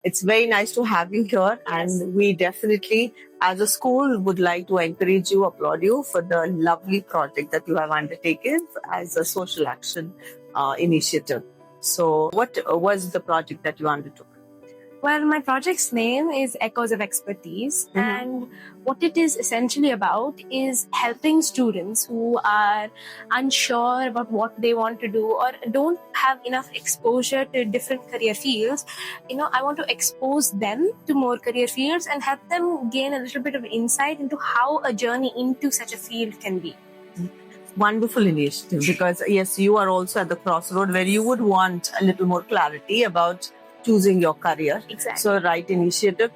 It's very nice to have you here, and we definitely, as a school, would like to encourage you, applaud you for the lovely project that you have undertaken as a social action initiative. So, what was the project that you undertook? Well, my project's name is Echoes of Expertise, and what it is essentially about is helping students who are unsure about what they want to do or don't have enough exposure to different career fields. I want to expose them to more career fields and help them gain a little bit of insight into how a journey into such a field can be. Wonderful initiative, because yes, you are also at the crossroad where you would want a little more clarity about choosing your career. Exactly. So, right initiative.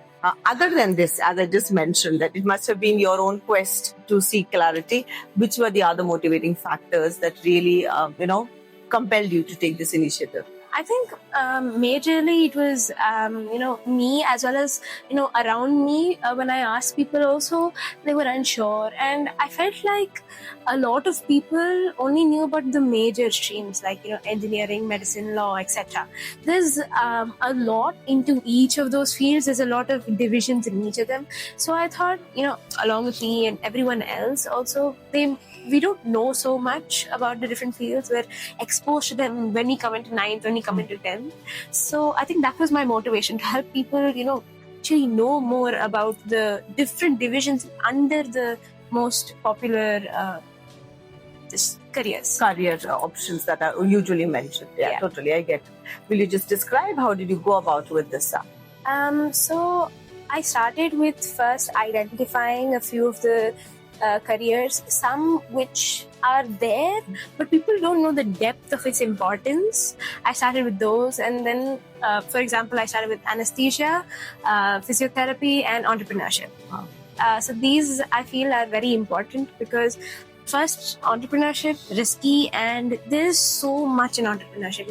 Other than this, as I just mentioned, that it must have been your own quest to seek clarity. Which were the other motivating factors that really, compelled you to take this initiative? I think majorly it was, me as well as, around me. When I asked people also, they were unsure. And I felt like a lot of people only knew about the major streams like, engineering, medicine, law, etc. There's a lot into each of those fields. There's a lot of divisions in each of them. So I thought, along with me and everyone else also, we don't know so much about the different fields. We're exposed to them when we come into 9th, when we come into 10th. So I think that was my motivation, to help people, actually know more about the different divisions under the most popular careers. Career options that are usually mentioned. Yeah, totally, I get it. Will you just describe how did you go about with this? So I started with first identifying a few of the careers, some which are there, but people don't know the depth of its importance. I started with those, and then, for example, I started with anesthesia, physiotherapy, and entrepreneurship. Wow. So these I feel are very important because first, entrepreneurship, risky, and there's so much in entrepreneurship.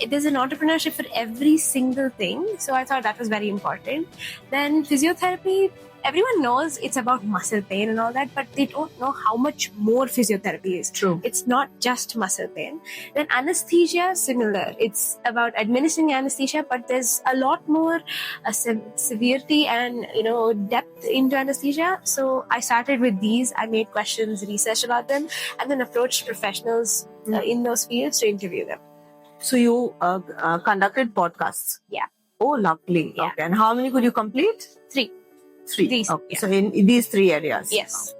There's an entrepreneurship for every single thing. So I thought that was very important. Then physiotherapy, everyone knows it's about muscle pain and all that, but they don't know how much more physiotherapy is. True. It's not just muscle pain. Then anesthesia, similar. It's about administering anesthesia, but there's a lot more severity and depth into anesthesia. So I started with these. I made questions, researched about them, and then approached professionals in those fields to interview them. So you conducted podcasts? Yeah. Oh, lovely. Yeah. Okay. And how many could you complete? Three. Okay. Yeah. So in these three areas? Yes.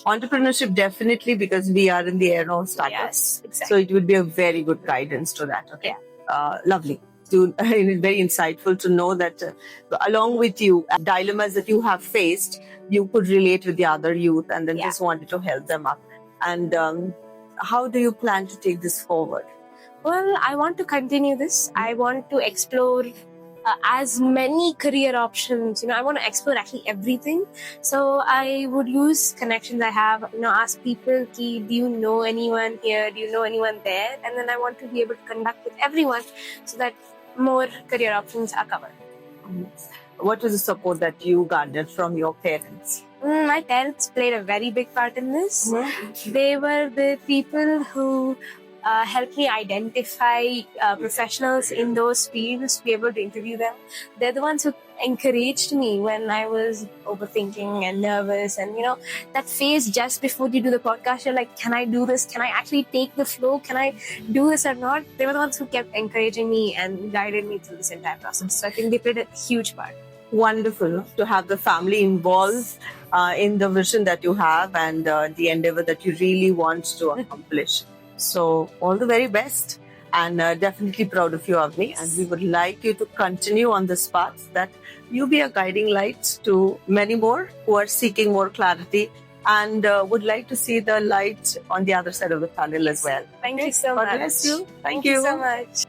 Entrepreneurship, definitely, because we are in the era of startups. Yes, exactly. So it would be a very good guidance to that. Okay. Yeah. Lovely. It's very insightful to know that along with you, dilemmas that you have faced, you could relate with the other youth and then just wanted to help them up. And how do you plan to take this forward? Well, I want to continue this. I want to explore as many career options. I want to explore actually everything. So I would use connections I have, ask people, do you know anyone here? Do you know anyone there? And then I want to be able to conduct with everyone so that more career options are covered. What was the support that you garnered from your parents? My parents played a very big part in this. They were the people who helped me identify professionals in those fields to be able to interview them. They're the ones who encouraged me when I was overthinking and nervous, and that phase just before you do the podcast, you're like, can I do this? Can I actually take the flow? Can I do this or not? They were the ones who kept encouraging me and guided me through this entire process. So I think they played a huge part. Wonderful to have the family involved in the vision that you have and the endeavor that you really want to accomplish. So all the very best, and definitely proud of you, Avni. And we would like you to continue on this path, that you be a guiding light to many more who are seeking more clarity and would like to see the light on the other side of the tunnel as well. Thank you so much. God bless you. Thank you so much.